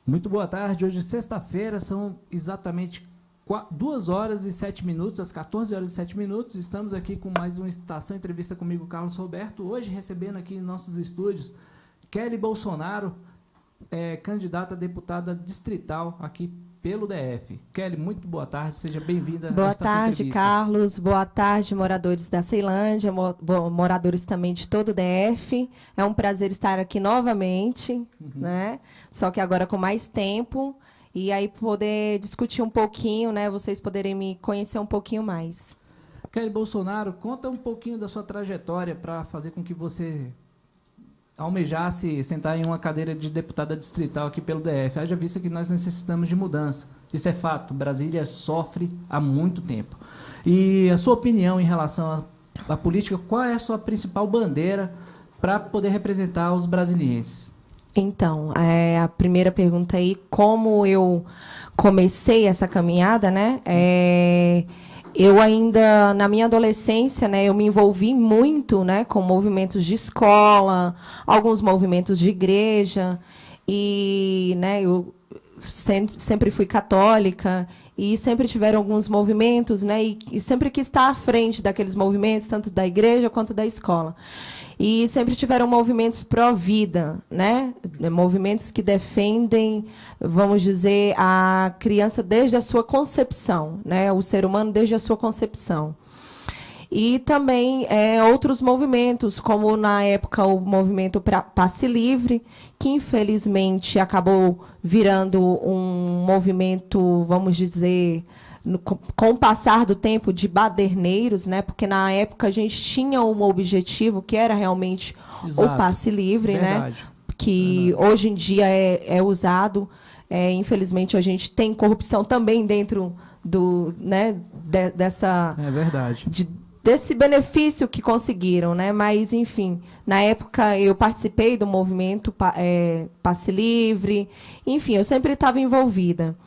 Muito boa tarde. Hoje, sexta-feira, são exatamente 2 horas e 7 minutos, às 14 horas e 7 minutos. Estamos aqui com mais uma Estação Entrevista comigo, Carlos Roberto. Hoje, recebendo aqui em nossos estúdios, Kelly Bolsonaro, candidata a deputada distrital aqui pelo DF. Kelly, muito boa tarde, seja bem-vinda à Estação Entrevista. Boa tarde, Carlos. Boa tarde, moradores da Ceilândia, moradores também de todo o DF. É um prazer estar aqui novamente, né? Só que agora com mais tempo. E aí poder discutir um pouquinho, né? Vocês poderem me conhecer um pouquinho mais. Kelly Bolsonaro, conta um pouquinho da sua trajetória para fazer com que você almejasse sentar em uma cadeira de deputada distrital aqui pelo DF. Haja vista que nós necessitamos de mudança. Isso é fato. Brasília sofre há muito tempo. E a sua opinião em relação à política, qual é a sua principal bandeira para poder representar os brasilienses? Então, a primeira pergunta aí, como eu comecei essa caminhada, né? Eu ainda, na minha adolescência, né, eu me envolvi muito, né, com movimentos de escola, alguns movimentos de igreja, e, né, eu sempre fui católica, e sempre tiveram alguns movimentos, né, e sempre quis estar à frente daqueles movimentos, tanto da igreja quanto da escola. E sempre tiveram movimentos pró-vida, né? Movimentos que defendem, vamos dizer, a criança desde a sua concepção, né? O ser humano desde a sua concepção. E também outros movimentos, como na época o movimento Passe Livre, que infelizmente acabou virando um movimento, vamos dizer, com o passar do tempo, de baderneiros, né? Porque na época a gente tinha um objetivo que era realmente o passe livre, verdade, né? Que verdade. Hoje em dia é usado. Infelizmente a gente tem corrupção também dentro do, né? Dessa. É verdade. Desse benefício que conseguiram, né? Mas, enfim, na época eu participei do movimento Passe Livre. Enfim, eu sempre estava envolvida.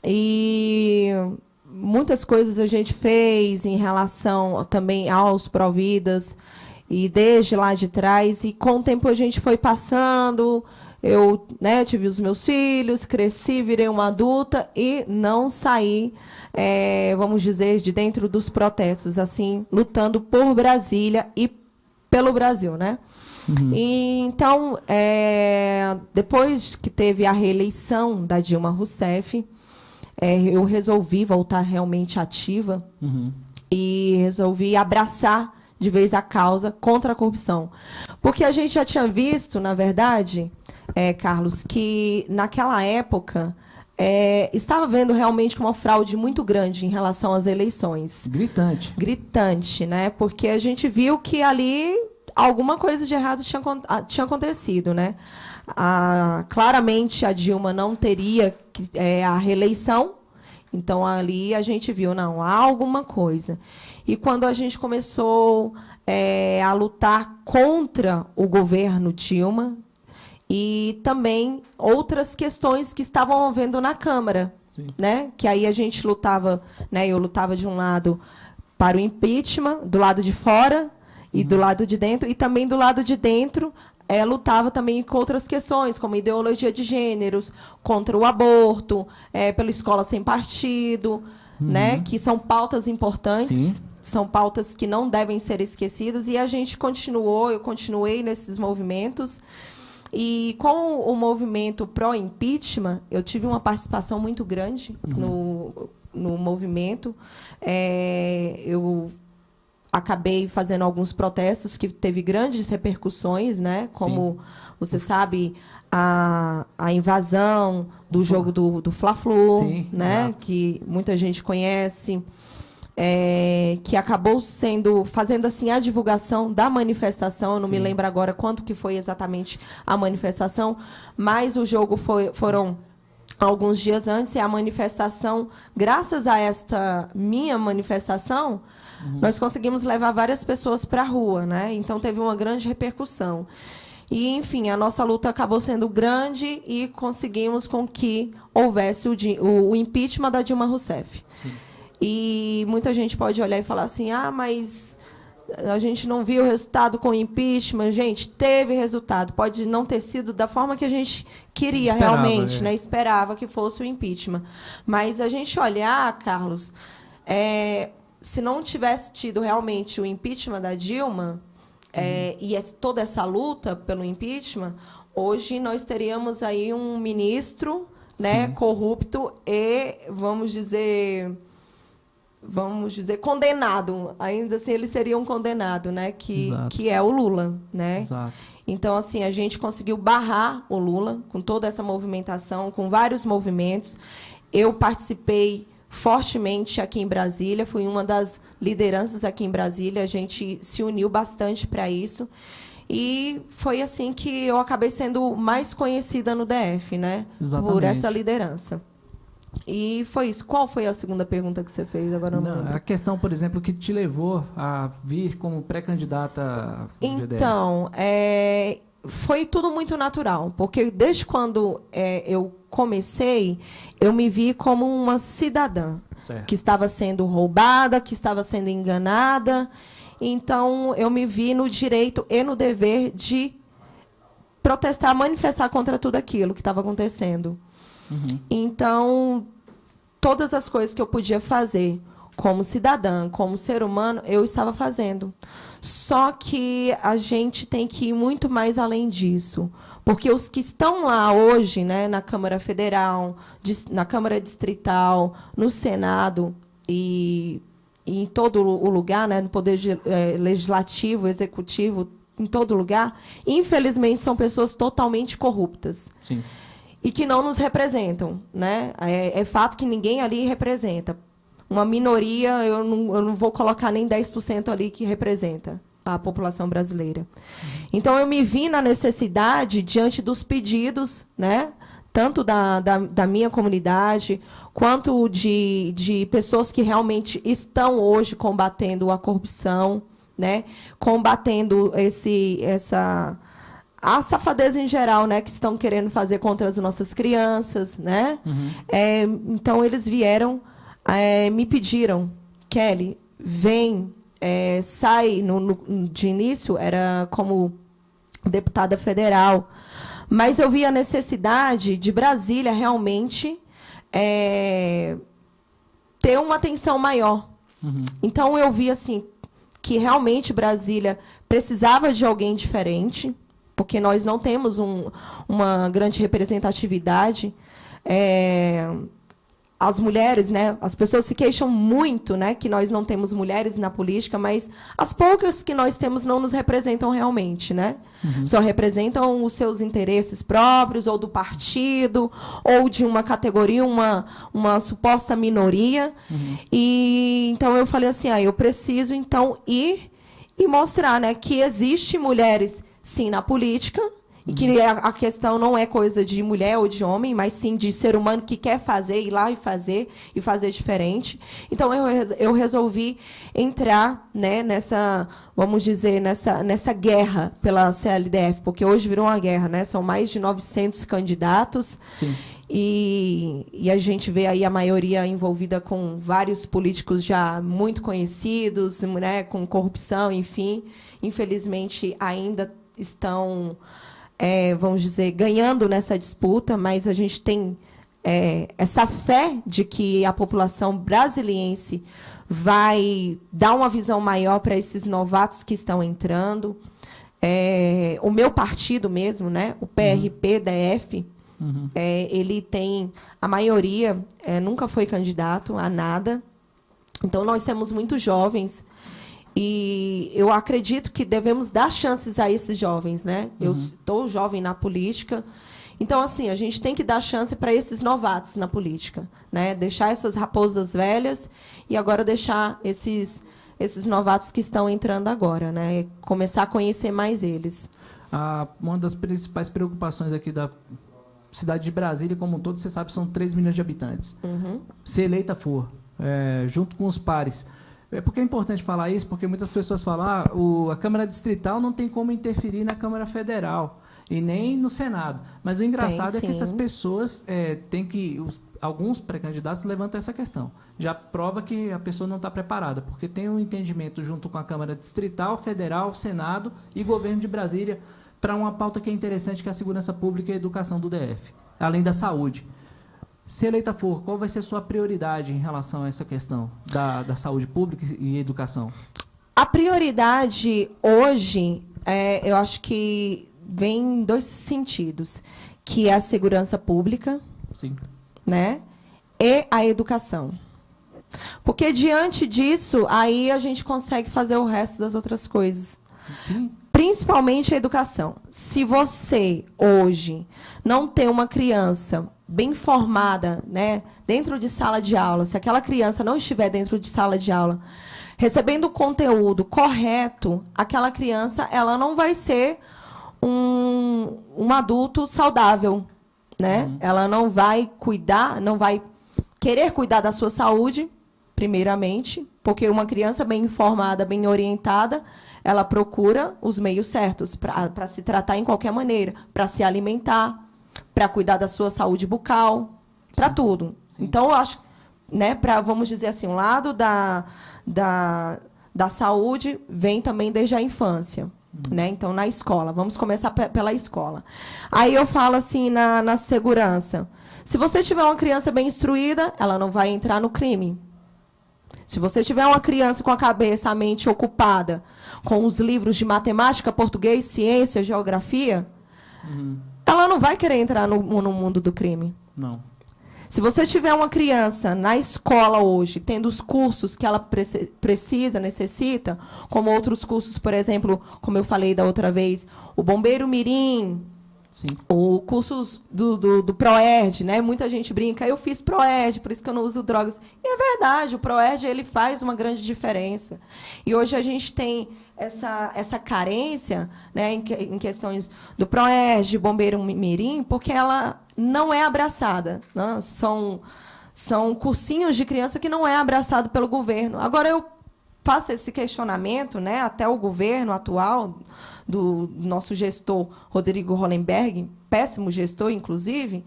E muitas coisas a gente fez em relação também aos pró-vidas, e desde lá de trás, e com o tempo a gente foi passando, eu, né, tive os meus filhos, cresci, virei uma adulta e não saí, vamos dizer, de dentro dos protestos, assim, lutando por Brasília e pelo Brasil, né? E, então, depois que teve a reeleição da Dilma Rousseff, eu resolvi voltar realmente ativa e resolvi abraçar de vez a causa contra a corrupção. Porque a gente já tinha visto, na verdade, Carlos, que naquela época estava havendo realmente uma fraude muito grande em relação às eleições. Gritante. Gritante, né? Porque a gente viu que ali alguma coisa de errado tinha acontecido, né? Claramente a Dilma não teria a reeleição, então ali a gente viu, não, há alguma coisa. E quando a gente começou a lutar contra o governo Dilma e também outras questões que estavam havendo na Câmara, né? Que aí a gente lutava, né? Eu lutava de um lado para o impeachment, do lado de fora e do lado de dentro, e também do lado de dentro lutava também com outras questões, como ideologia de gêneros, contra o aborto, pela escola sem partido, né, que são pautas importantes, são pautas que não devem ser esquecidas, e a gente eu continuei nesses movimentos. E com o movimento pró-impeachment, eu tive uma participação muito grande no movimento. Eu acabei fazendo alguns protestos que teve grandes repercussões, né? Como você sabe, a invasão do jogo do Fla-Flu, né? Exato. Que muita gente conhece, que acabou fazendo assim a divulgação da manifestação. Eu não me lembro agora quanto que foi exatamente a manifestação, mas o jogo foram alguns dias antes, e a manifestação, graças a esta minha manifestação, nós conseguimos levar várias pessoas para a rua, né? Então teve uma grande repercussão. E, enfim, a nossa luta acabou sendo grande e conseguimos com que houvesse o impeachment da Dilma Rousseff. E muita gente pode olhar e falar assim, mas A gente não viu o resultado com o impeachment. Gente, teve resultado. Pode não ter sido da forma que a gente queria realmente, né? Esperava que fosse o impeachment. Mas a gente olhar, Carlos, se não tivesse tido realmente o impeachment da Dilma e toda essa luta pelo impeachment, hoje nós teríamos aí um ministro, né, corrupto e, vamos dizer, condenado. Ainda assim, eles seriam condenados, né? Que é o Lula, né? Exato. Então, assim, a gente conseguiu barrar o Lula com toda essa movimentação, com vários movimentos. Eu participei fortemente aqui em Brasília, fui uma das lideranças aqui em Brasília, a gente se uniu bastante para isso. E foi assim que eu acabei sendo mais conhecida no DF, né? Exatamente. Por essa liderança. E foi isso. Qual foi a segunda pergunta que você fez? Agora não lembro. A questão, por exemplo, que te levou a vir como pré-candidata ao GDF. Então, foi tudo muito natural, porque desde quando eu comecei, eu me vi como uma cidadã que estava sendo roubada, que estava sendo enganada. Então, eu me vi no direito e no dever de protestar, manifestar contra tudo aquilo que estava acontecendo. Então, todas as coisas que eu podia fazer como cidadã, como ser humano, eu estava fazendo. Só que a gente tem que ir muito mais além disso. Porque os que estão lá hoje, né, na Câmara Federal, na Câmara Distrital, no Senado e em todo o lugar, né, no Poder Legislativo, Executivo, em todo lugar, infelizmente, são pessoas totalmente corruptas. Sim. E que não nos representam, né? É fato que ninguém ali representa. Uma minoria, eu não vou colocar nem 10% ali que representa a população brasileira. Então, eu me vi na necessidade, diante dos pedidos, né? Tanto da minha comunidade, quanto de pessoas que realmente estão hoje combatendo a corrupção, né? Combatendo a safadeza em geral, né, que estão querendo fazer contra as nossas crianças, né? Então, eles vieram, me pediram, Kelly, vem, sai, de início, era como deputada federal, mas eu vi a necessidade de Brasília realmente ter uma atenção maior. Então, eu vi assim, que realmente Brasília precisava de alguém diferente, porque nós não temos uma grande representatividade. As mulheres, né, as pessoas se queixam muito, né, que nós não temos mulheres na política, mas as poucas que nós temos não nos representam realmente, né? Só representam os seus interesses próprios, ou do partido, ou de uma categoria, uma suposta minoria. E então eu falei assim, eu preciso então ir e mostrar, né, que existe mulheres sim na política, e que a questão não é coisa de mulher ou de homem, mas sim de ser humano que quer fazer, ir lá e fazer diferente. Então, eu resolvi entrar, né, nessa, vamos dizer, nessa guerra pela CLDF, porque hoje virou uma guerra, né? São mais de 900 candidatos. Sim. E a gente vê aí a maioria envolvida com vários políticos já muito conhecidos, né, com corrupção, enfim. Infelizmente, ainda estão... vamos dizer, ganhando nessa disputa, mas a gente tem essa fé de que a população brasiliense vai dar uma visão maior para esses novatos que estão entrando. O meu partido mesmo, né, o PRP-DF, ele tem, a maioria nunca foi candidato a nada. Então, nós temos muitos jovens. E eu acredito que devemos dar chances a esses jovens, né? Eu estou jovem na política. Então, assim, a gente tem que dar chance para esses novatos na política, né? Deixar essas raposas velhas e agora deixar esses novatos que estão entrando agora, né? Começar a conhecer mais eles. Uma das principais preocupações aqui da cidade de Brasília, como um todo, você sabe, são 3 milhões de habitantes. Se eleita for, junto com os pares... Porque é importante falar isso, porque muitas pessoas falam a Câmara Distrital não tem como interferir na Câmara Federal. e nem no Senado. Mas o engraçado Tem, é que essas sim. pessoas alguns pré-candidatos levantam essa questão. Já prova que a pessoa não está preparada, porque tem um entendimento junto com a Câmara Distrital, Federal, Senado e Governo de Brasília para uma pauta que é interessante, que é a segurança pública e a educação do DF, além da saúde. Se eleita for, qual vai ser a sua prioridade em relação a essa questão da saúde pública e educação? A prioridade hoje, eu acho que vem em dois sentidos, que é a segurança pública, Sim. né, e a educação. Porque diante disso, aí a gente consegue fazer o resto das outras coisas. Sim. Principalmente a educação. Se você, hoje, não tem uma criança bem formada, né, dentro de sala de aula, se aquela criança não estiver dentro de sala de aula, recebendo o conteúdo correto, aquela criança ela não vai ser um adulto saudável, né? Ela não vai cuidar, não vai querer cuidar da sua saúde, primeiramente, porque uma criança bem informada, bem orientada, ela procura os meios certos para se tratar em qualquer maneira, para se alimentar, para cuidar da sua saúde bucal, para tudo. Sim. Então, eu acho, né, vamos dizer assim, um lado da saúde vem também desde a infância. Né? Então, na escola. Vamos começar pela escola. Aí eu falo assim, na segurança. Se você tiver uma criança bem instruída, ela não vai entrar no crime. Se você tiver uma criança com a cabeça, a mente ocupada com os livros de matemática, português, ciência, geografia, ela não vai querer entrar no mundo do crime. Não. Se você tiver uma criança na escola hoje, tendo os cursos que ela precisa, necessita, como outros cursos, por exemplo, como eu falei da outra vez, o Bombeiro Mirim, sim, o cursos do ProERD, né? Muita gente brinca, eu fiz ProERD, por isso que eu não uso drogas. E é verdade, o ProERD ele faz uma grande diferença. E hoje a gente tem essa carência, né, em questões do ProERD, Bombeiro Mirim, porque ela não é abraçada, né? São cursinhos de criança que não é abraçado pelo governo. Agora, eu faço esse questionamento, né, até o governo atual, do nosso gestor Rodrigo Hollenberg, péssimo gestor, inclusive,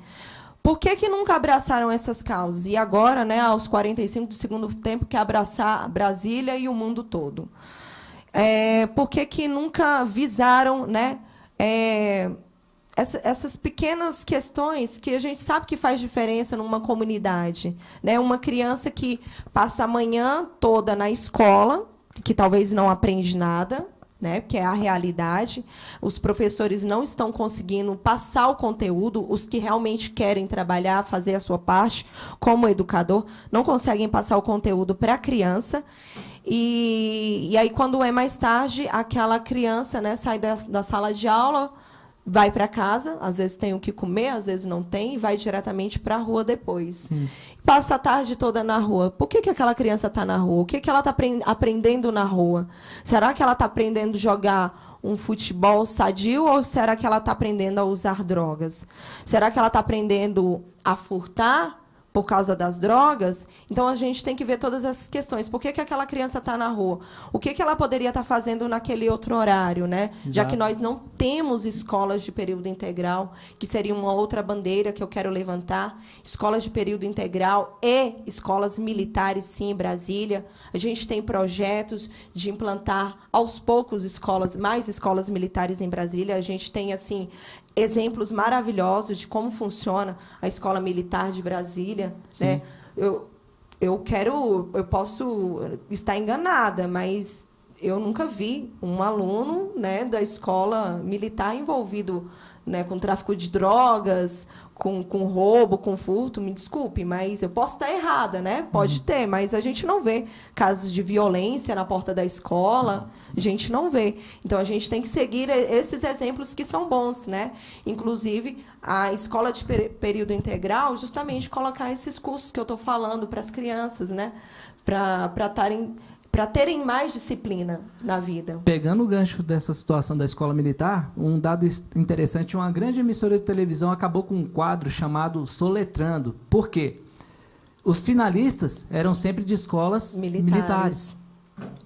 por que nunca abraçaram essas causas? E agora, né, aos 45 do segundo tempo, quer abraçar Brasília e o mundo todo? Por que nunca visaram, né, essas pequenas questões que a gente sabe que faz diferença numa comunidade, né? Uma criança que passa a manhã toda na escola, que talvez não aprende nada, né? Porque é a realidade. Os professores não estão conseguindo passar o conteúdo, os que realmente querem trabalhar, fazer a sua parte como educador, não conseguem passar o conteúdo para a criança. E aí, quando é mais tarde, aquela criança, né, sai da sala de aula, vai para casa, às vezes tem o que comer, às vezes não tem, e vai diretamente para a rua depois. Sim. Passa a tarde toda na rua. Por que aquela criança está na rua? O que ela está aprendendo na rua? Será que ela está aprendendo a jogar um futebol sadio ou será que ela está aprendendo a usar drogas? Será que ela está aprendendo a furtar por causa das drogas? Então, a gente tem que ver todas essas questões. Por que aquela criança está na rua? O que ela poderia estar fazendo naquele outro horário, né? Já que nós não temos escolas de período integral, que seria uma outra bandeira que eu quero levantar. Escolas de período integral e escolas militares, sim, em Brasília. A gente tem projetos de implantar, aos poucos, mais escolas militares em Brasília. A gente tem, assim, exemplos maravilhosos de como funciona a Escola Militar de Brasília, né? Eu posso estar enganada, mas eu nunca vi um aluno, né, da escola militar envolvido, né, com tráfico de drogas, com roubo, com furto. Me desculpe, mas eu posso estar errada, né? Pode ter, mas a gente não vê casos de violência na porta da escola, a gente não vê. Então, a gente tem que seguir esses exemplos que são bons, né? Inclusive, a escola de período integral, justamente colocar esses cursos que eu estou falando para as crianças, né? Para terem mais disciplina na vida. Pegando o gancho dessa situação da escola militar, um dado interessante, uma grande emissora de televisão acabou com um quadro chamado Soletrando. Por quê? Os finalistas eram sempre de escolas militares.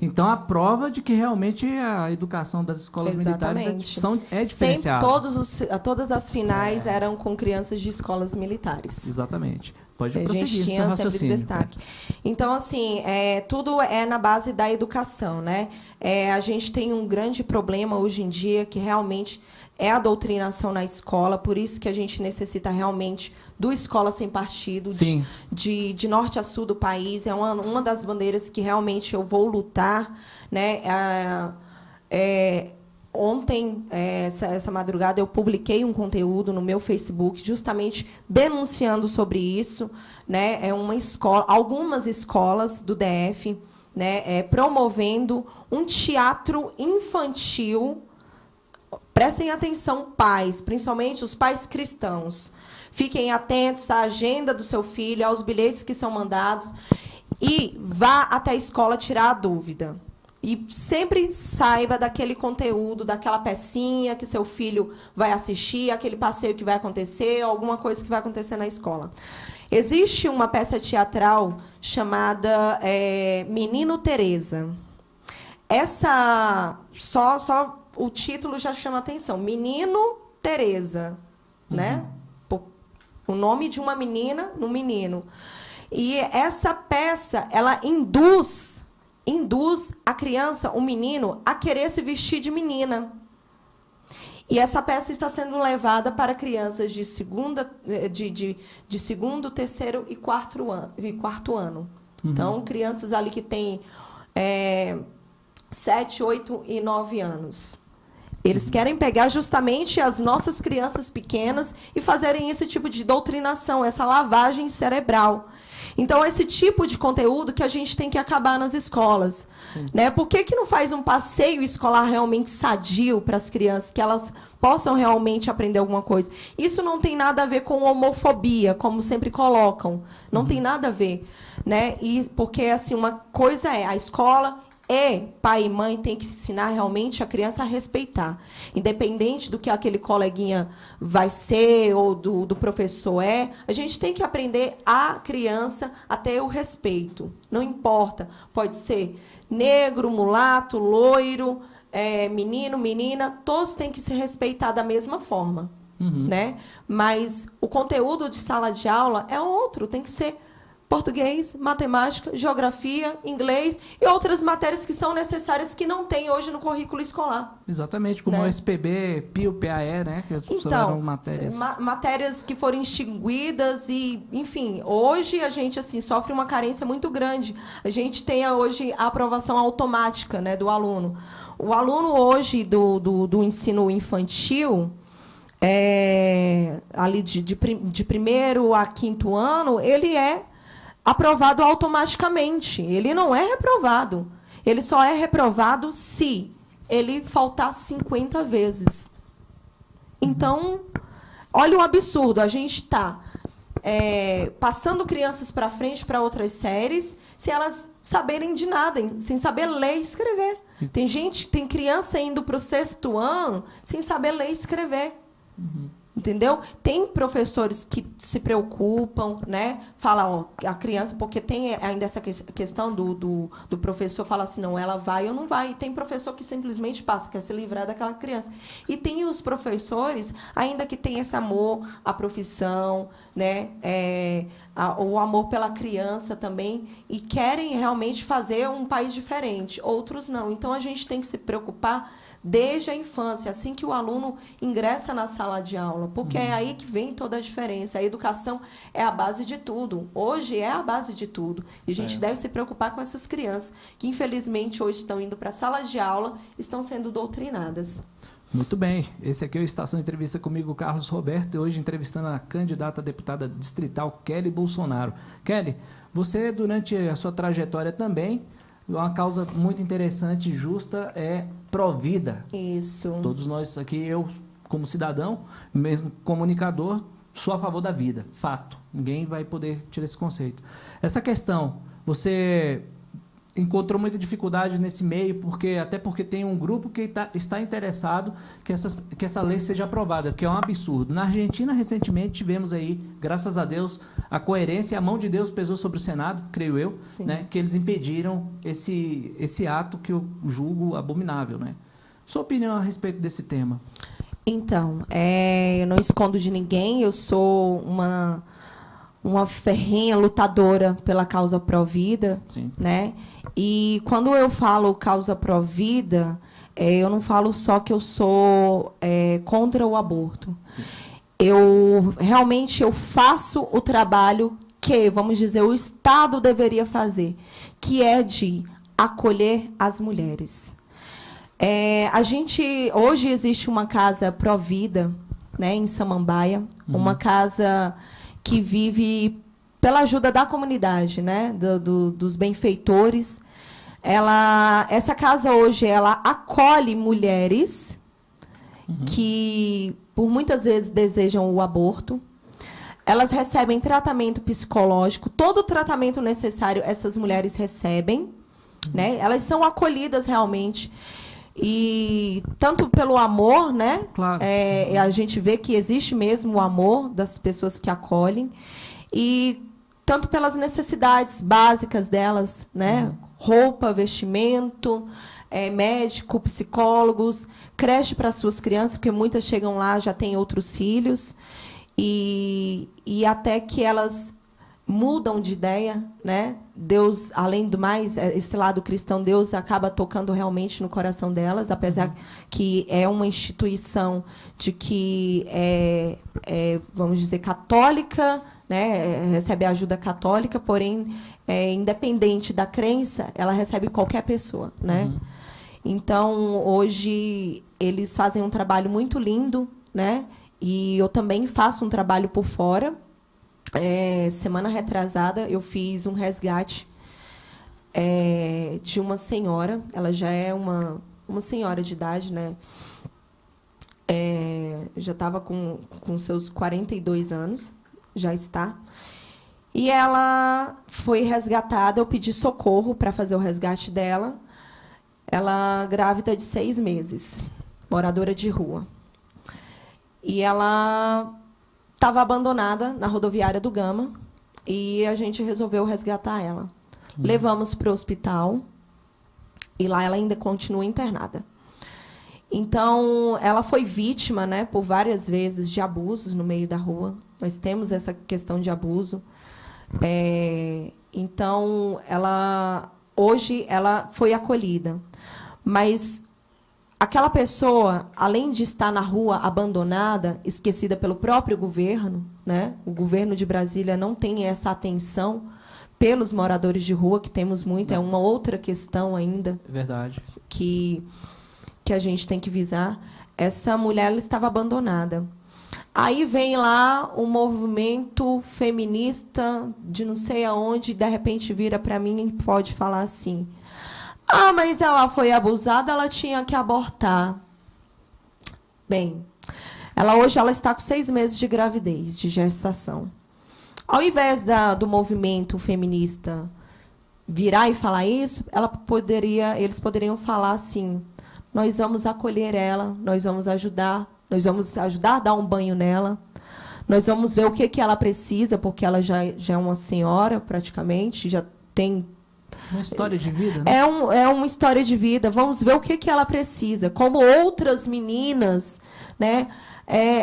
Então, a prova de que realmente a educação das escolas militares é diferenciada. Todas as finais eram com crianças de escolas militares. Exatamente. Pode prosseguir, a gente tinha sempre destaque. Então, assim, tudo é na base da educação, né? A gente tem um grande problema hoje em dia que realmente é a doutrinação na escola, por isso que a gente necessita realmente do Escola Sem Partido, de norte a sul do país. É uma das bandeiras que realmente eu vou lutar, né? Ontem, essa madrugada, eu publiquei um conteúdo no meu Facebook justamente denunciando sobre isso, né? Algumas escolas do DF, né, promovendo um teatro infantil. Prestem atenção, pais, principalmente os pais cristãos. Fiquem atentos à agenda do seu filho, aos bilhetes que são mandados e vá até a escola tirar a dúvida. E sempre saiba daquele conteúdo, daquela pecinha que seu filho vai assistir, aquele passeio que vai acontecer, alguma coisa que vai acontecer na escola. Existe uma peça teatral chamada Menino Teresa. Essa só o título já chama atenção. Menino Teresa, né? O nome de uma menina no menino. E essa peça, ela induz a criança, o menino, a querer se vestir de menina. E essa peça está sendo levada para crianças de segundo, terceiro e quarto ano. Então, crianças ali que têm 7, 8 e 9 anos. Eles querem pegar justamente as nossas crianças pequenas e fazerem esse tipo de doutrinação, essa lavagem cerebral. Então, esse tipo de conteúdo que a gente tem que acabar nas escolas. Né? Por que não faz um passeio escolar realmente sadio para as crianças, que elas possam realmente aprender alguma coisa? Isso não tem nada a ver com homofobia, como sempre colocam. Não tem nada a ver. Né? Porque assim, uma coisa a escola... pai e mãe têm que ensinar realmente a criança a respeitar. Independente do que aquele coleguinha vai ser ou do professor a gente tem que aprender a criança a ter o respeito. Não importa. Pode ser negro, mulato, loiro, menino, menina, todos têm que se respeitar da mesma forma. Né? Mas o conteúdo de sala de aula é outro, tem que ser português, matemática, geografia, inglês e outras matérias que são necessárias que não tem hoje no currículo escolar. Exatamente, como o SPB, PIO, PAE, né? Que então, matérias... matérias que foram extinguidas e, enfim, hoje a gente assim sofre uma carência muito grande. A gente tem hoje a aprovação automática, né, do aluno. O aluno hoje do ensino infantil, ali de primeiro a quinto ano, ele é aprovado automaticamente. Ele não é reprovado. Ele só é reprovado se ele faltar 50 vezes. Então, olha o absurdo. A gente está passando crianças para frente para outras séries sem elas saberem de nada, sem saber ler e escrever. Tem criança indo para o 6º ano sem saber ler e escrever. Entendeu? Tem professores que se preocupam, né? Fala, a criança, porque tem ainda essa questão do professor falar assim, não, ela vai ou não vai. E tem professor que simplesmente passa, quer se livrar daquela criança. E tem os professores, ainda que tem esse amor à profissão, né? O amor pela criança também, e querem realmente fazer um país diferente. Outros não. Então, a gente tem que se preocupar desde a infância, assim que o aluno ingressa na sala de aula, porque é aí que vem toda a diferença. A educação é a base de tudo. Hoje é a base de tudo. E a gente deve se preocupar com essas crianças que, infelizmente, hoje estão indo para a sala de aula, estão sendo doutrinadas. Muito bem. Esse aqui é o Estação Entrevista comigo, Carlos Roberto, e hoje entrevistando a candidata a deputada distrital, Kelly Bolsonaro. Kelly, você, durante a sua trajetória também, uma causa muito interessante e justa é Provida. Isso. Todos nós aqui, eu como cidadão, mesmo comunicador, sou a favor da vida. Fato. Ninguém vai poder tirar esse conceito. Essa questão, você encontrou muita dificuldade nesse meio, até porque tem um grupo que está interessado que essa lei seja aprovada, que é um absurdo. Na Argentina, recentemente, tivemos aí, graças a Deus, a coerência e a mão de Deus pesou sobre o Senado, creio eu, né, que eles impediram esse ato que eu julgo abominável. Né? Sua opinião a respeito desse tema? Então, eu não escondo de ninguém, eu sou uma ferrenha lutadora pela causa pró-vida, né? E quando eu falo causa pró-vida, eu não falo só que eu sou contra o aborto. Sim. Eu faço o trabalho que, vamos dizer, o Estado deveria fazer, que é de acolher as mulheres. Hoje existe uma casa pró-vida, né, em Samambaia, uma casa que vive pela ajuda da comunidade, né, dos benfeitores. Essa casa hoje ela acolhe mulheres que por muitas vezes desejam o aborto. Elas recebem tratamento psicológico, todo o tratamento necessário essas mulheres recebem, né? Elas são acolhidas realmente. E tanto pelo amor, né? Claro. A gente vê que existe mesmo o amor das pessoas que acolhem, e tanto pelas necessidades básicas delas, né? Roupa, vestimento, médico, psicólogos, creche para suas crianças, porque muitas chegam lá já têm outros filhos, e até que elas mudam de ideia, né? Deus, além do mais, esse lado cristão, Deus acaba tocando realmente no coração delas, apesar que é uma instituição de que vamos dizer, católica, né? Recebe ajuda católica, porém, independente da crença, ela recebe qualquer pessoa, né? Então, hoje, eles fazem um trabalho muito lindo, né? E eu também faço um trabalho por fora. Semana retrasada, eu fiz um resgate de uma senhora. Ela já é uma senhora de idade, né? Já estava com seus 42 anos, já está. E ela foi resgatada. Eu pedi socorro para fazer o resgate dela. Ela grávida de 6 meses, moradora de rua. E ela estava abandonada na rodoviária do Gama, e a gente resolveu resgatar ela. Levamos para o hospital, e lá ela ainda continua internada. Então, ela foi vítima, né, por várias vezes de abusos no meio da rua. Nós temos essa questão de abuso. Então, hoje ela foi acolhida. Mas aquela pessoa, além de estar na rua abandonada, esquecida pelo próprio governo, né? O governo de Brasília não tem essa atenção pelos moradores de rua, que temos muito, é uma outra questão ainda. É verdade. Que a gente tem que visar. Essa mulher ela estava abandonada. Aí vem lá um movimento feminista de não sei aonde, e de repente vira para mim e pode falar assim: ah, mas ela foi abusada, ela tinha que abortar. Bem, hoje ela está com 6 meses de gravidez, de gestação. Ao invés do movimento feminista virar e falar isso, eles poderiam falar assim: nós vamos acolher ela, nós vamos ajudar a dar um banho nela, nós vamos ver o que ela precisa, porque ela já é uma senhora, praticamente, já tem... Uma história de vida, né? É uma história de vida. Vamos ver o que ela precisa. Como outras meninas, né?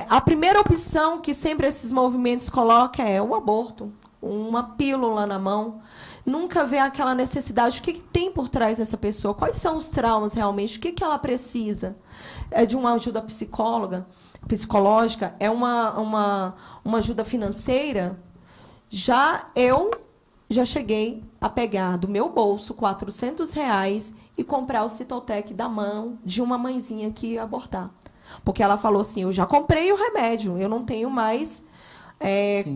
A primeira opção que sempre esses movimentos colocam é o aborto, uma pílula na mão. Nunca vê aquela necessidade. O que tem por trás dessa pessoa? Quais são os traumas realmente? O que ela precisa? É de uma ajuda psicológica? É uma ajuda financeira? Já cheguei a pegar do meu bolso R$400 e comprar o Citotec da mão de uma mãezinha que ia abortar. Porque ela falou assim: eu já comprei o remédio, eu não tenho mais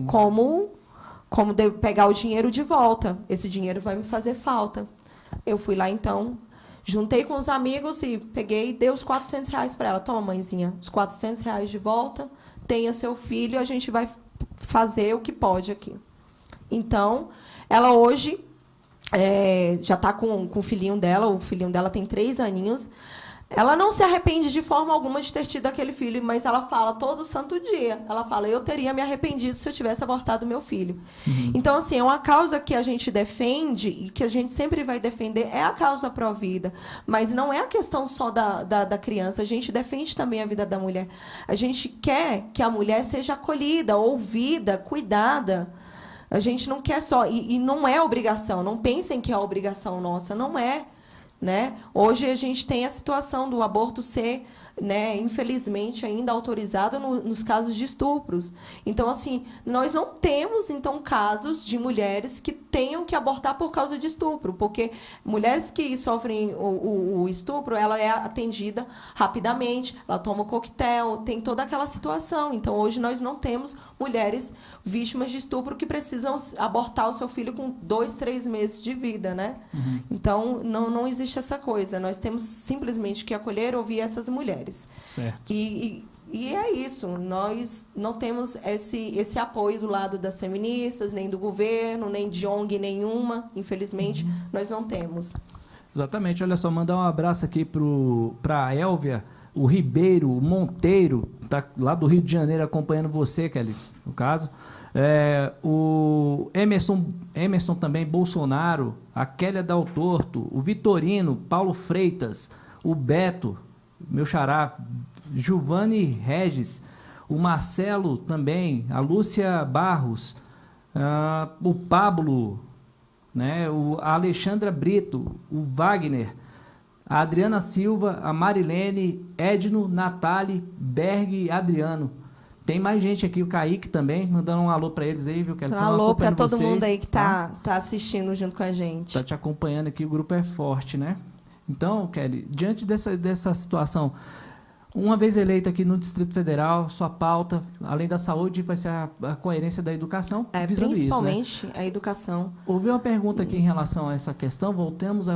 como pegar o dinheiro de volta. Esse dinheiro vai me fazer falta. Eu fui lá, então, juntei com os amigos e peguei e dei os R$400 para ela. Toma, mãezinha, os R$400 de volta, tenha seu filho, a gente vai fazer o que pode aqui. Então, ela hoje já está com o filhinho dela tem 3 aninhos. Ela não se arrepende de forma alguma de ter tido aquele filho, mas ela fala todo santo dia. Ela fala, eu teria me arrependido se eu tivesse abortado meu filho. Então, assim, é uma causa que a gente defende e que a gente sempre vai defender, é a causa pró-vida. Mas não é a questão só da criança. A gente defende também a vida da mulher. A gente quer que a mulher seja acolhida, ouvida, cuidada. A gente não quer só... E não é obrigação. Não pensem que é obrigação nossa. Não é. Né? Hoje a gente tem a situação do aborto ser, né, infelizmente, ainda autorizado nos casos de estupros. Então, assim, nós não temos, então, casos de mulheres que tenham que abortar por causa de estupro, porque mulheres que sofrem o estupro, ela é atendida rapidamente, ela toma o coquetel, tem toda aquela situação. Então, hoje nós não temos mulheres vítimas de estupro que precisam abortar o seu filho com 2, 3 meses de vida, né? Então, não existe essa coisa. Nós temos simplesmente que acolher e ouvir essas mulheres. Certo. E é isso. Nós não temos esse apoio do lado das feministas, nem do governo, nem de ONG nenhuma. Infelizmente, nós não temos. Exatamente. Olha só, mandar um abraço aqui para a Élvia, o Ribeiro, o Monteiro, tá lá do Rio de Janeiro acompanhando você, Kelly, no caso. O Emerson também, Bolsonaro, a Kélia Dal Torto, o Vitorino, Paulo Freitas, o Beto, meu xará, Giovanni Regis, o Marcelo também, a Lúcia Barros, o Pablo, né, a Alexandra Brito, o Wagner, a Adriana Silva, a Marilene, Edno, Natali, Berg, Adriano. Tem mais gente aqui, o Kaique também, mandando um alô para eles aí, viu? Um alô para todo mundo aí que tá assistindo junto com a gente. Tá te acompanhando aqui, o grupo é forte, né? Então, Kelly, diante dessa situação, uma vez eleita aqui no Distrito Federal, sua pauta, além da saúde, vai ser a coerência da educação, visando principalmente isso, né? A educação. Houve uma pergunta aqui em relação a essa questão, voltamos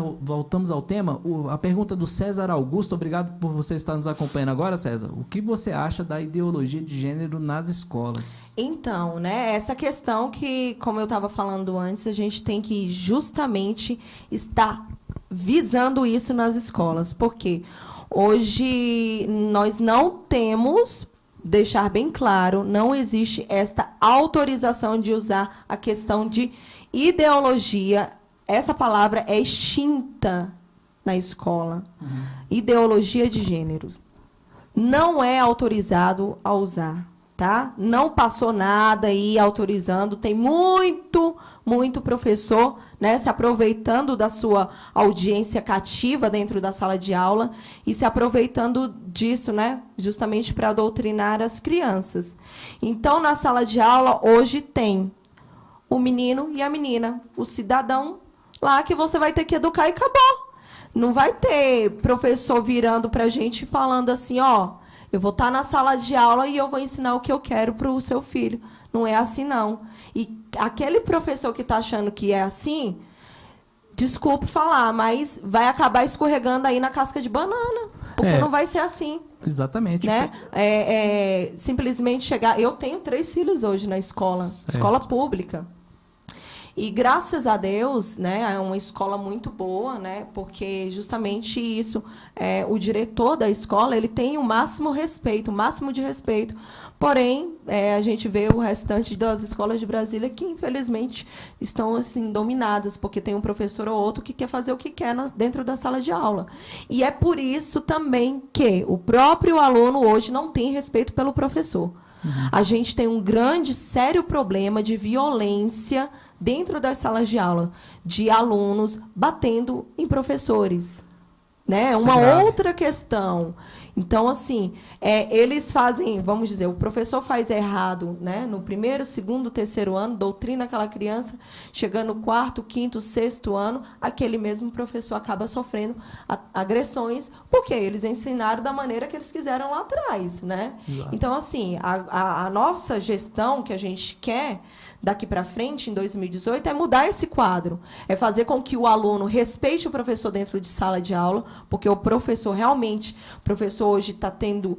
ao tema, a pergunta do César Augusto, obrigado por você estar nos acompanhando agora, César. O que você acha da ideologia de gênero nas escolas? Então, né, essa questão que, como eu estava falando antes, a gente tem que justamente estar visando isso nas escolas, porque hoje nós não temos, deixar bem claro, não existe esta autorização de usar a questão de ideologia. Essa palavra é extinta na escola. Ideologia de gênero. Não é autorizado a usar. Tá? Não passou nada aí autorizando. Tem muito professor, né, se aproveitando da sua audiência cativa dentro da sala de aula e se aproveitando disso, né, justamente para doutrinar as crianças. Então, na sala de aula, hoje tem o menino e a menina, o cidadão lá que você vai ter que educar e acabou. Não vai ter professor virando para a gente falando assim, ó, eu vou estar na sala de aula e eu vou ensinar o que eu quero para o seu filho. Não é assim, não. E aquele professor que está achando que é assim, desculpe falar, mas vai acabar escorregando aí na casca de banana. Porque não vai ser assim. Exatamente. Né? Simplesmente chegar... Eu tenho 3 filhos hoje na escola, escola pública. E, graças a Deus, né, é uma escola muito boa, né, porque justamente isso, o diretor da escola, ele tem o máximo de respeito. Porém, a gente vê o restante das escolas de Brasília que, infelizmente, estão assim, dominadas, porque tem um professor ou outro que quer fazer o que quer dentro da sala de aula. E é por isso também que o próprio aluno hoje não tem respeito pelo professor. A gente tem um grande, sério problema de violência dentro das salas de aula, de alunos batendo em professores. Né? Uma outra questão. Então, assim, eles fazem, vamos dizer, o professor faz errado, né? No 1º, 2º, 3º ano, doutrina aquela criança, chegando no 4º, 5º, 6º ano, aquele mesmo professor acaba sofrendo agressões, porque eles ensinaram da maneira que eles quiseram lá atrás. Né? Então, assim, a nossa gestão que a gente quer daqui para frente, em 2018, é mudar esse quadro. É fazer com que o aluno respeite o professor dentro de sala de aula, porque o professor hoje está tendo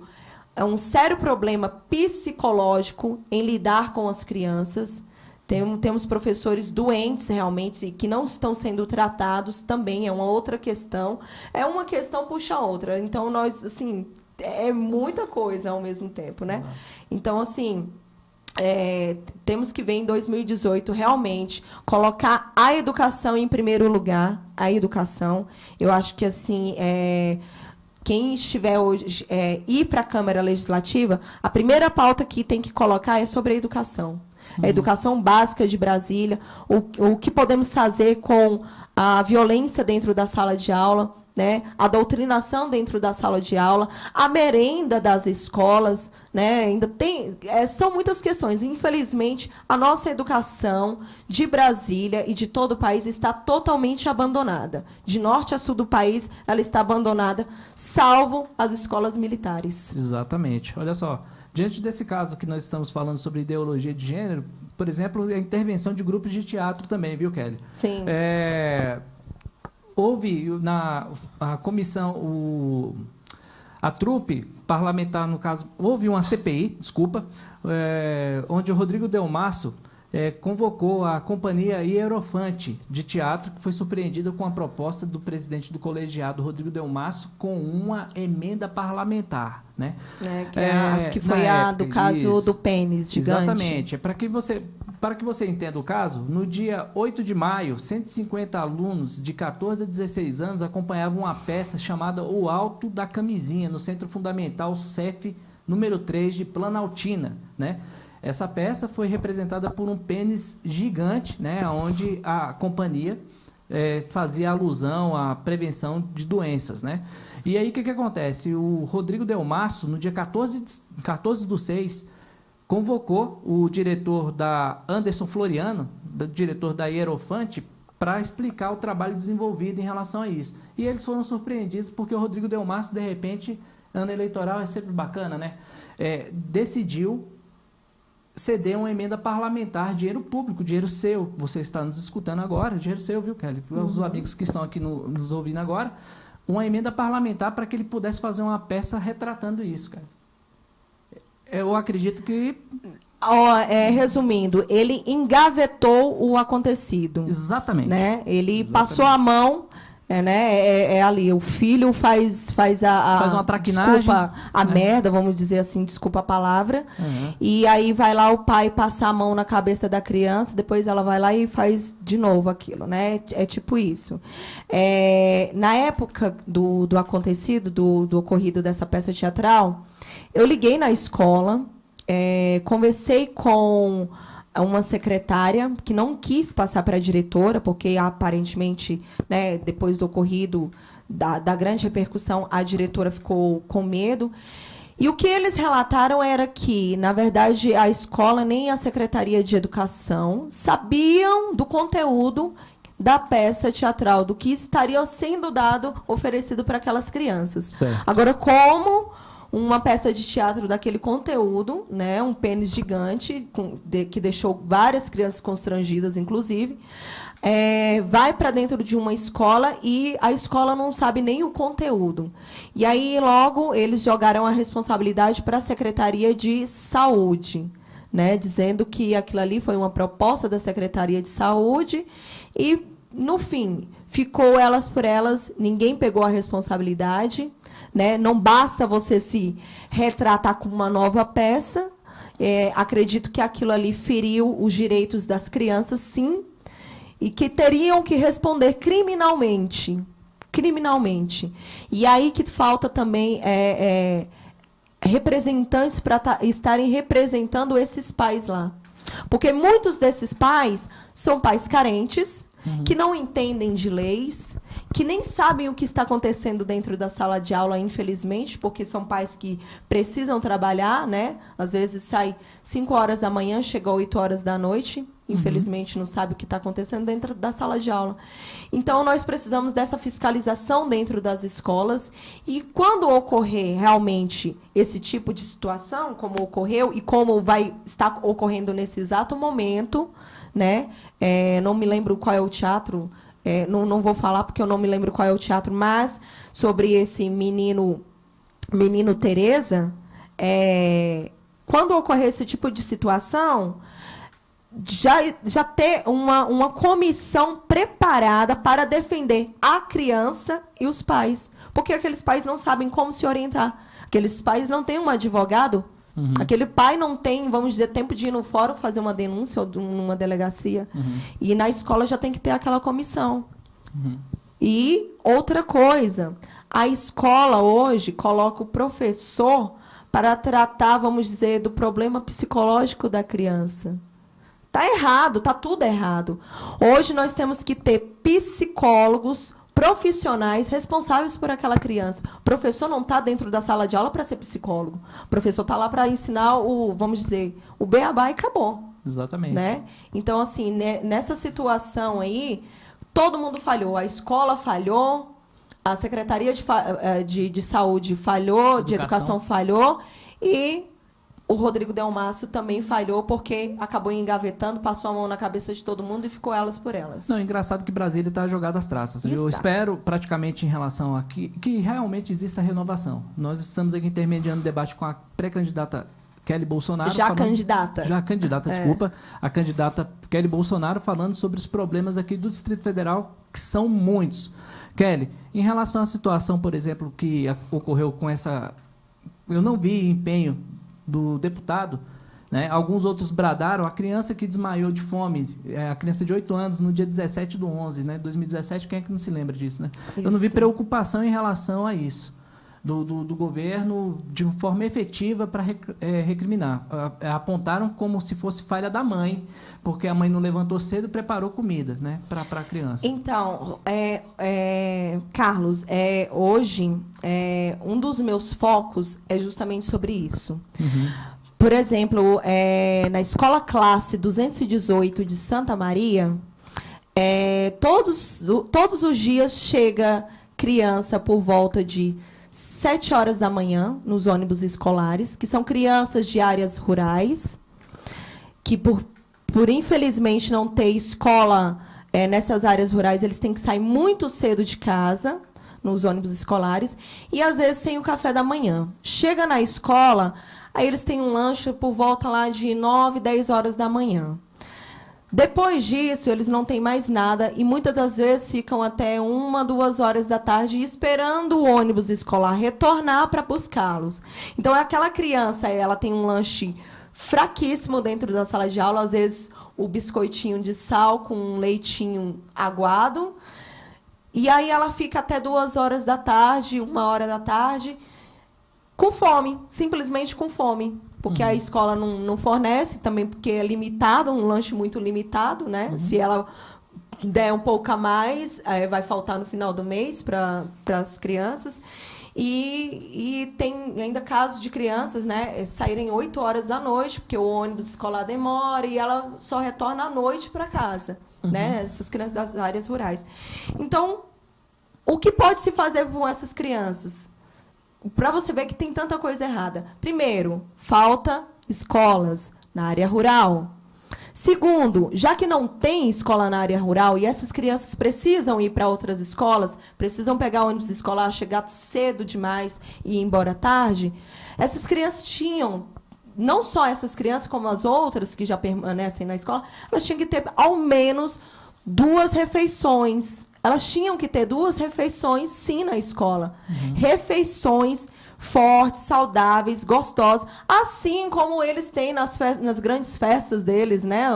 um sério problema psicológico em lidar com as crianças. Temos professores doentes, realmente, que não estão sendo tratados, também é uma outra questão. É uma questão puxa a outra. Então, nós, assim, é muita coisa ao mesmo tempo, né? Então, assim, temos que ver em 2018, realmente, colocar a educação em primeiro lugar, a educação. Eu acho que, assim, quem estiver hoje, ir para a Câmara Legislativa, a primeira pauta que tem que colocar é sobre a educação. A educação básica de Brasília, o que podemos fazer com a violência dentro da sala de aula, né? A doutrinação dentro da sala de aula, a merenda das escolas, né? Ainda são muitas questões. Infelizmente, a nossa educação de Brasília e de todo o país está totalmente abandonada. De norte a sul do país, ela está abandonada, salvo as escolas militares. Exatamente. Olha só, diante desse caso que nós estamos falando sobre ideologia de gênero, por exemplo, a intervenção de grupos de teatro também, viu, Kelly? Sim. Houve a comissão, a trupe parlamentar, no caso, houve uma CPI, desculpa, onde o Rodrigo Delmasso convocou a companhia Hierofante de teatro, que foi surpreendida com a proposta do presidente do colegiado, Rodrigo Delmasso, com uma emenda parlamentar, né? Que foi do caso do pênis gigante. Exatamente. Para que você entenda o caso, no dia 8 de maio, 150 alunos de 14 a 16 anos acompanhavam uma peça chamada O Alto da Camisinha, no Centro Fundamental CEF número 3 de Planaltina, né? Essa peça foi representada por um pênis gigante, né, onde a companhia fazia alusão à prevenção de doenças, né? E aí, o que acontece? O Rodrigo Delmasso, no dia 14/6, convocou o diretor Anderson Floriano, diretor da Hierofante, para explicar o trabalho desenvolvido em relação a isso. E eles foram surpreendidos porque o Rodrigo Delmasso, de repente, ano eleitoral é sempre bacana, né? Decidiu ceder uma emenda parlamentar, dinheiro público, dinheiro seu. Você está nos escutando agora, dinheiro seu, viu, Kelly? Os amigos que estão aqui nos ouvindo agora, uma emenda parlamentar para que ele pudesse fazer uma peça retratando isso, cara. Eu acredito que... resumindo, ele engavetou o acontecido. Exatamente. Né? Ele passou a mão... ali, o filho faz uma traquinagem, desculpa a merda, vamos dizer assim, desculpa a palavra, e aí vai lá o pai passar a mão na cabeça da criança, depois ela vai lá e faz de novo aquilo, né? É tipo isso. Na época do acontecido, do ocorrido dessa peça teatral, eu liguei na escola, conversei com uma secretária que não quis passar para a diretora, porque aparentemente, né, depois do ocorrido, da grande repercussão, a diretora ficou com medo. E o que eles relataram era que, na verdade, a escola nem a Secretaria de Educação sabiam do conteúdo da peça teatral, do que estaria sendo oferecido para aquelas crianças. Certo. Agora, como uma peça de teatro daquele conteúdo, né, um pênis gigante, que deixou várias crianças constrangidas, inclusive, vai para dentro de uma escola e a escola não sabe nem o conteúdo. E aí, logo, eles jogaram a responsabilidade para a Secretaria de Saúde, né, dizendo que aquilo ali foi uma proposta da Secretaria de Saúde e, no fim, ficou elas por elas, ninguém pegou a responsabilidade. Né? Não basta você se retratar com uma nova peça. Acredito que aquilo ali feriu os direitos das crianças, sim, e que teriam que responder criminalmente. E aí que falta também representantes para estarem representando esses pais lá. Porque muitos desses pais são pais carentes, que não entendem de leis, que nem sabem o que está acontecendo dentro da sala de aula, infelizmente, porque são pais que precisam trabalhar, né? Às vezes sai 5 horas da manhã, chega 8 horas da noite, infelizmente não sabe o que está acontecendo dentro da sala de aula. Então, nós precisamos dessa fiscalização dentro das escolas e quando ocorrer realmente esse tipo de situação, como ocorreu e como vai estar ocorrendo nesse exato momento, né? Não me lembro qual é o teatro, não vou falar porque eu não me lembro qual é o teatro, mas sobre esse menino Tereza, quando ocorrer esse tipo de situação, já ter uma comissão preparada para defender a criança e os pais. Porque aqueles pais não sabem como se orientar. Aqueles pais não têm um advogado. Aquele pai não tem, vamos dizer, tempo de ir no fórum fazer uma denúncia ou numa delegacia. E na escola já tem que ter aquela comissão. E outra coisa, a escola hoje coloca o professor para tratar, vamos dizer, do problema psicológico da criança. Tá errado, tá tudo errado. Hoje nós temos que ter psicólogos profissionais responsáveis por aquela criança. O professor não está dentro da sala de aula para ser psicólogo. O professor está lá para ensinar vamos dizer, o beabá e acabou. Exatamente. Né? Então, assim, nessa situação aí, todo mundo falhou. A escola falhou, a Secretaria de Saúde falhou, de Educação falhou, e o Rodrigo Delmácio também falhou porque acabou engavetando, passou a mão na cabeça de todo mundo e ficou elas por elas. Não, engraçado que Brasília está jogada às traças. Eu espero, praticamente, em relação a que realmente exista renovação. Nós estamos aqui intermediando o debate com a pré-candidata Kelly Bolsonaro. Candidata, desculpa. A candidata Kelly Bolsonaro falando sobre os problemas aqui do Distrito Federal, que são muitos. Kelly, em relação à situação, por exemplo, que ocorreu com essa... Eu não vi empenho do deputado, né? Alguns outros bradaram. A criança que desmaiou de fome, a criança de 8 anos, no dia 17/11, né? 2017, quem é que não se lembra disso, né? Isso. Eu não vi preocupação em relação a isso, do governo, de forma efetiva para recriminar. Apontaram como se fosse falha da mãe, porque a mãe não levantou cedo e preparou comida, né? Para a criança. Então, Carlos, hoje, um dos meus focos é justamente sobre isso. Por exemplo, na Escola Classe 218 de Santa Maria, todos os dias chega criança por volta de 7 horas da manhã nos ônibus escolares, que são crianças de áreas rurais, que por infelizmente não ter escola nessas áreas rurais, eles têm que sair muito cedo de casa, nos ônibus escolares, e às vezes tem o café da manhã. Chega na escola, aí eles têm um lanche por volta lá de 9, 10 horas da manhã. Depois disso, eles não têm mais nada e muitas das vezes ficam até 1, 2 horas da tarde esperando o ônibus escolar retornar para buscá-los. Então, aquela criança, ela tem um lanche fraquíssimo dentro da sala de aula, às vezes o biscoitinho de sal com um leitinho aguado, e aí ela fica até 2 horas da tarde, 1 hora da tarde, com fome, simplesmente com fome. Porque a escola não fornece, também porque é limitado, um lanche muito limitado, né? Se ela der um pouco a mais, vai faltar no final do mês para as crianças. E tem ainda casos de crianças, né, saírem 8 horas da noite, porque o ônibus escolar demora e ela só retorna à noite para casa, né? Essas crianças das áreas rurais. Então, o que pode se fazer com essas crianças? Para você ver que tem tanta coisa errada. Primeiro, falta escolas na área rural. Segundo, já que não tem escola na área rural e essas crianças precisam ir para outras escolas, precisam pegar ônibus escolar, chegar cedo demais e ir embora tarde, essas crianças tinham, não só essas crianças, como as outras que já permanecem na escola, elas tinham que ter ao menos 2 refeições. Elas tinham que ter 2 refeições, sim, na escola. Refeições fortes, saudáveis, gostosas, assim como eles têm nas grandes festas deles, né?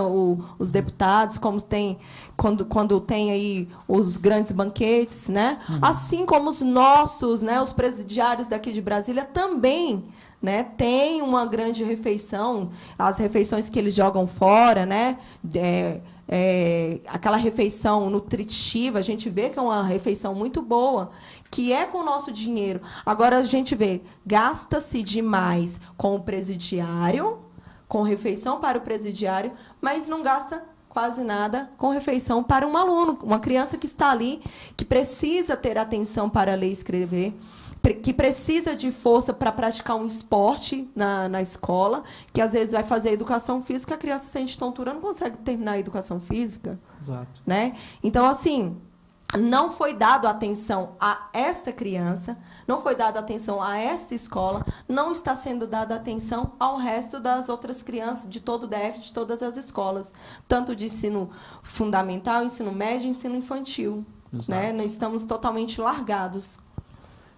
Os deputados, como tem quando tem aí os grandes banquetes, né? Assim como os nossos, né? Os presidiários daqui de Brasília também, né, tem uma grande refeição, as refeições que eles jogam fora, né? Aquela refeição nutritiva, a gente vê que é uma refeição muito boa, que é com o nosso dinheiro. Agora, a gente vê, gasta-se demais com o presidiário, com refeição para o presidiário, mas não gasta quase nada com refeição para um aluno, uma criança que está ali, que precisa ter atenção para ler e escrever, que precisa de força para praticar um esporte na escola, que às vezes vai fazer educação física, a criança sente tontura, não consegue terminar a educação física. Exato. Né? Então, assim, não foi dado atenção a esta criança, não foi dada atenção a esta escola, não está sendo dada atenção ao resto das outras crianças de todo o DF, de todas as escolas, tanto de ensino fundamental, ensino médio, ensino infantil. Né? Nós estamos totalmente largados.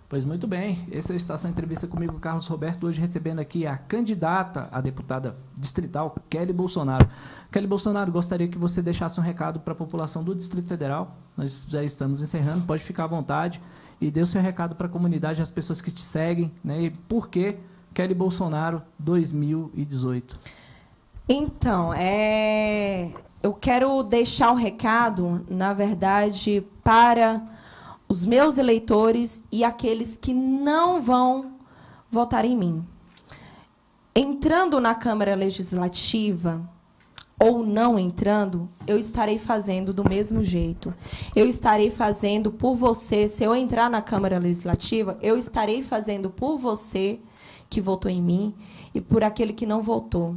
Pois muito bem, essa é a Estação Entrevista comigo, Carlos Roberto, hoje recebendo aqui a candidata a deputada distrital, Kelly Bolsonaro. Kelly Bolsonaro, gostaria que você deixasse um recado para a população do Distrito Federal. Nós já estamos encerrando, pode ficar à vontade e dê o seu recado para a comunidade, as pessoas que te seguem, né? E por que Kelly Bolsonaro 2018? Então, eu quero deixar um recado, na verdade, para os meus eleitores e aqueles que não vão votar em mim. Entrando na Câmara Legislativa ou não entrando, eu estarei fazendo do mesmo jeito. Eu estarei fazendo por você. Se eu entrar na Câmara Legislativa, eu estarei fazendo por você que votou em mim e por aquele que não votou.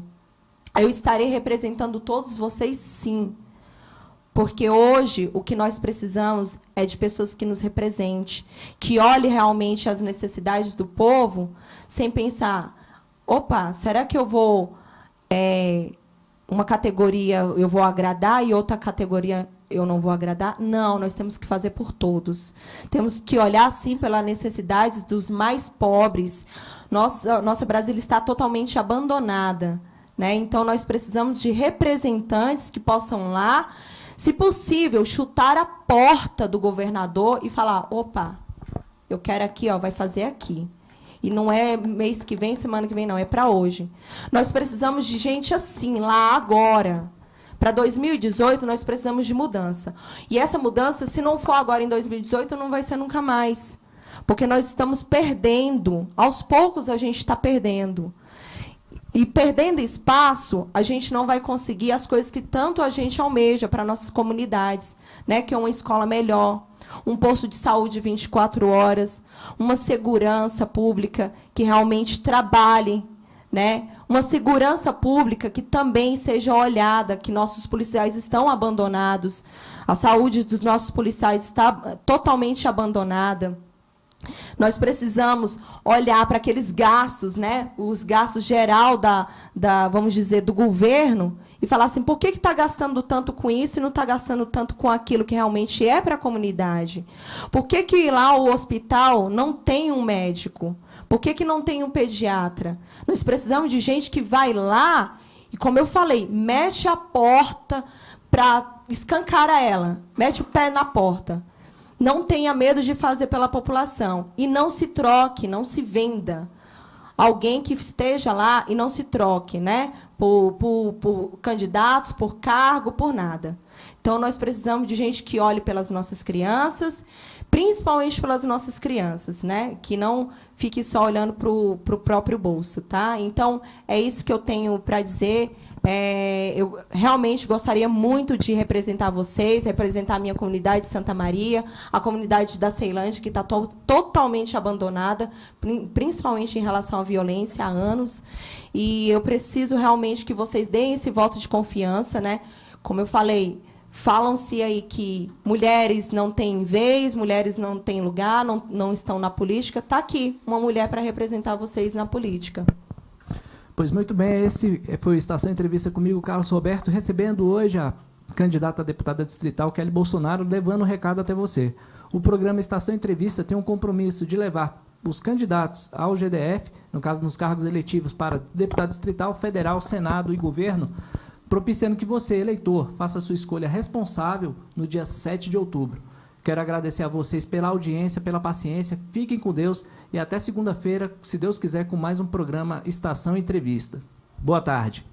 Eu estarei representando todos vocês, sim. Porque hoje o que nós precisamos é de pessoas que nos representem, que olhem realmente as necessidades do povo, sem pensar, opa, será que eu vou, uma categoria eu vou agradar e outra categoria eu não vou agradar? Não, nós temos que fazer por todos. Temos que olhar, sim, pelas necessidades dos mais pobres. Nossa Brasília está totalmente abandonada, né? Então, nós precisamos de representantes que possam lá, se possível, chutar a porta do governador e falar, opa, eu quero aqui, ó, vai fazer aqui. E não é mês que vem, semana que vem, não, é para hoje. Nós precisamos de gente assim, lá agora. Para 2018, nós precisamos de mudança. E essa mudança, se não for agora em 2018, não vai ser nunca mais. Porque nós estamos perdendo. Aos poucos, a gente está perdendo. E perdendo espaço, a gente não vai conseguir as coisas que tanto a gente almeja para nossas comunidades, né? Que é uma escola melhor, um posto de saúde 24 horas, uma segurança pública que realmente trabalhe, né? Uma segurança pública que também seja olhada, que nossos policiais estão abandonados, a saúde dos nossos policiais está totalmente abandonada. Nós precisamos olhar para aqueles gastos, né? Os gastos geral vamos dizer, do governo, e falar assim, por que está gastando tanto com isso e não está gastando tanto com aquilo que realmente é para a comunidade? Por que lá o hospital não tem um médico? Por que não tem um pediatra? Nós precisamos de gente que vai lá e, como eu falei, mete a porta para escancarar ela, mete o pé na porta. Não tenha medo de fazer pela população. E não se troque, não se venda. Alguém que esteja lá e não se troque, né? Por candidatos, por cargo, por nada. Então, nós precisamos de gente que olhe pelas nossas crianças, principalmente pelas nossas crianças, né? Que não fique só olhando para o próprio bolso. Tá? Então, é isso que eu tenho para dizer. Eu realmente gostaria muito de representar vocês, representar a minha comunidade de Santa Maria, a comunidade da Ceilândia, que está totalmente abandonada, principalmente em relação à violência, há anos. E eu preciso realmente que vocês deem esse voto de confiança, né? Como eu falei, falam-se aí que mulheres não têm vez, mulheres não têm lugar, não estão na política. Está aqui uma mulher para representar vocês na política. Pois muito bem, esse foi o Estação Entrevista comigo, Carlos Roberto, recebendo hoje a candidata a deputada distrital, Kelly Bolsonaro, levando o recado até você. O programa Estação Entrevista tem um compromisso de levar os candidatos ao GDF, no caso nos cargos eletivos para deputado distrital, federal, Senado e governo, propiciando que você, eleitor, faça a sua escolha responsável no dia 7 de outubro. Quero agradecer a vocês pela audiência, pela paciência. Fiquem com Deus e até segunda-feira, se Deus quiser, com mais um programa Estação Entrevista. Boa tarde.